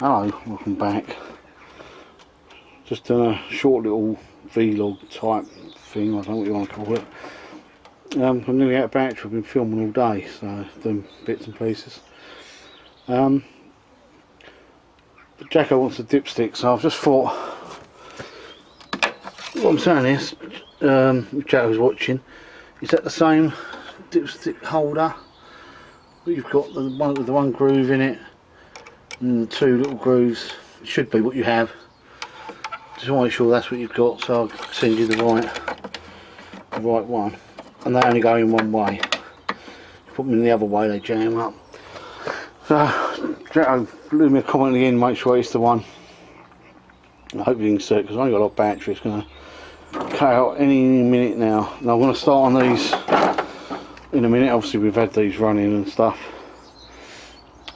Hello, welcome back. Just done a short little vlog type thing, I don't know what you want to call it. I'm nearly out of battery, I've been filming all day, so doing bits and pieces. But Jacko wants a dipstick, so I've just thought, what I'm saying is, if Jacko's watching, is that the same dipstick holder? You've got the one with the one groove in it, and the two little grooves. It should be what you have. Just want to make sure that's what you've got, so I'll send you the right one. And they only go in one way. Put them in the other way, they jam up. So, Jacko, leave me a comment again, make sure it's the one. I hope you can see it, because I've only got a lot of battery. It's going to cut out any minute now. Now I'm going to start on these in a minute. Obviously we've had these running and stuff,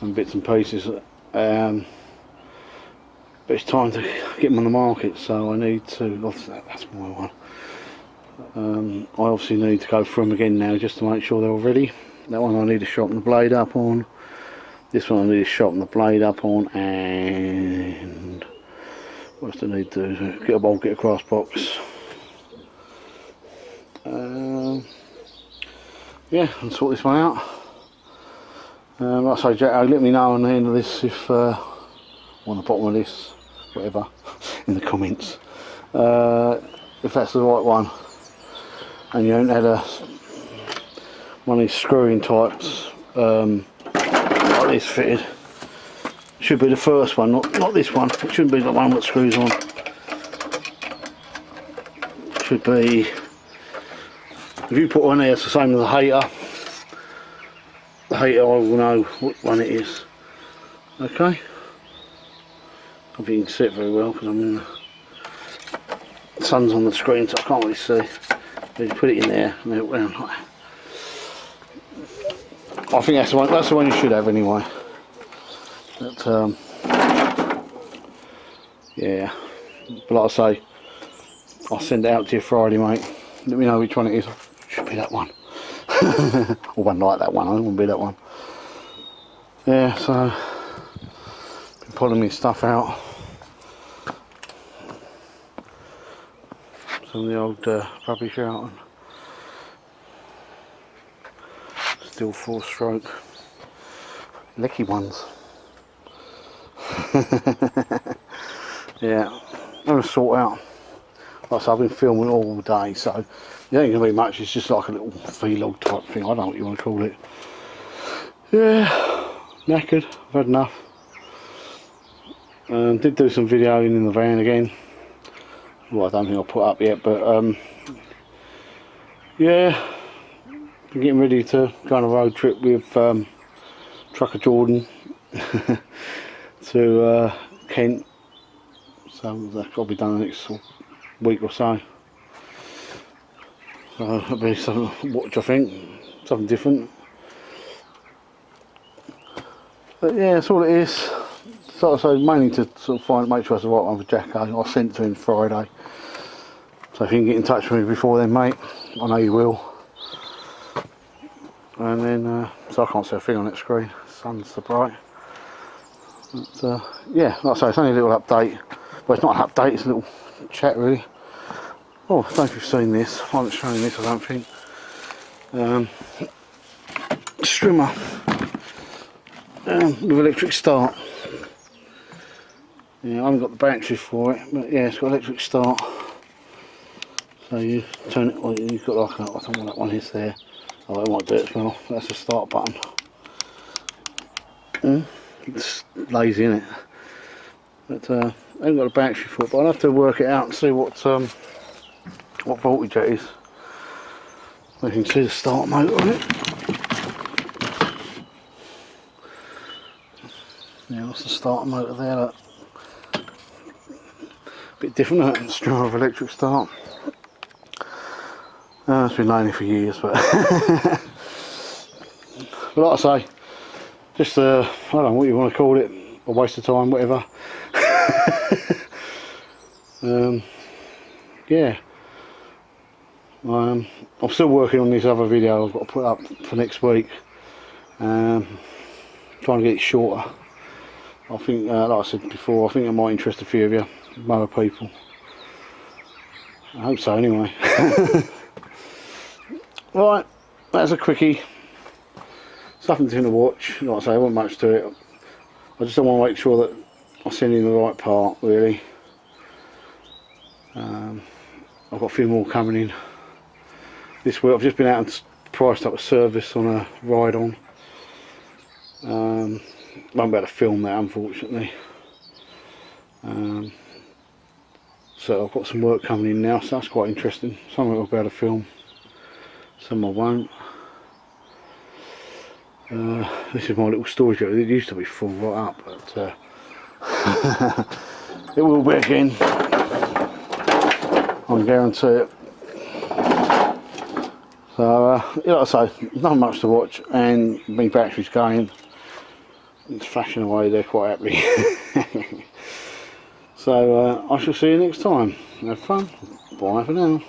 and bits and pieces. But it's time to get them on the market, so I need to, that's my one. I obviously need to go through them again now just to make sure they're all ready. That one I need to sharpen the blade up on. This one I need to sharpen the blade up on, and what else do I need to do? Get a bolt, get a cross box. Yeah, and sort this one out. Like I say, Jacko, let me know on the end of this if, on the bottom of this, whatever, in the comments, if that's the right one, and you haven't had one of these screwing types like this fitted. Should be the first one, not this one. It shouldn't be the one that screws on. It should be, if you put one there, it's the same as the hater. The hater, I will know what one it is. Okay. I don't think you can see it very well because I'm in the sun's on the screen, so I can't really see. But you put it in there and it went like. I think that's the one. That's the one you should have anyway. But yeah. But like I say, I'll send it out to you Friday, mate. Let me know which one it is. Should be that one. Or one like that one. I don't want to be that one. Yeah. So been pulling my stuff out. Some of the old rubbish out. Still 4-stroke lecky ones. Yeah, I'm going to sort out. Like I said, I've been filming all day, so it ain't going to be much. It's just like a little vlog type thing. I don't know what you want to call it. Yeah, knackered. I've had enough. Did do some videoing in the van again. Well, I don't think I'll put up yet, but yeah, been getting ready to go on a road trip with Trucker Jordan to Kent, so that'll be done the next week or so. So that'll be something to watch, I think, something different. But yeah, that's all it is. So mainly to sort of make sure it's the right one for Jacko. I sent to him Friday, so if you can get in touch with me before then, mate, I know you will. And then, so I can't see a thing on that screen, the sun's so bright. But yeah, like I say, it's only a little update. Well, it's not an update, it's a little chat really. Oh, I don't know if you've seen this, I haven't shown this, I don't think. Strimmer with electric start. Yeah, I haven't got the battery for it, but yeah, it's got electric start. So you turn it, well, you've got like, I don't know what that one is there. Oh, I might do it as well. That's the start button. It's lazy, isn't it? But I haven't got a battery for it, but I'll have to work it out and see what voltage it is. You can see the start motor on it. Yeah, that's the starter motor there. Look. Bit different, isn't it? Strimmer of electric start. It's been known for years, but but like I say, just I don't know what you want to call it, a waste of time, whatever. Yeah, I'm still working on this other video I've got to put up for next week. Trying to get it shorter. I think, like I said before, I think it might interest a few of you mower people. I hope so anyway. Right, that's a quickie. Something to watch. Like I say, I wasn't much to it. I just don't want to make sure that I send in the right part, really. I've got a few more coming in this week. I've just been out and priced up a service on a ride-on. I won't be able to film that, unfortunately. So I've got some work coming in now, so that's quite interesting. Some of it I'll be able to film, some I won't. This is my little storage area. It used to be full right up, but it will be again. I guarantee it. So, like I say, not much to watch, and my battery's going. It's flashing away there quite happily. So, I shall see you next time. Have fun. Bye for now.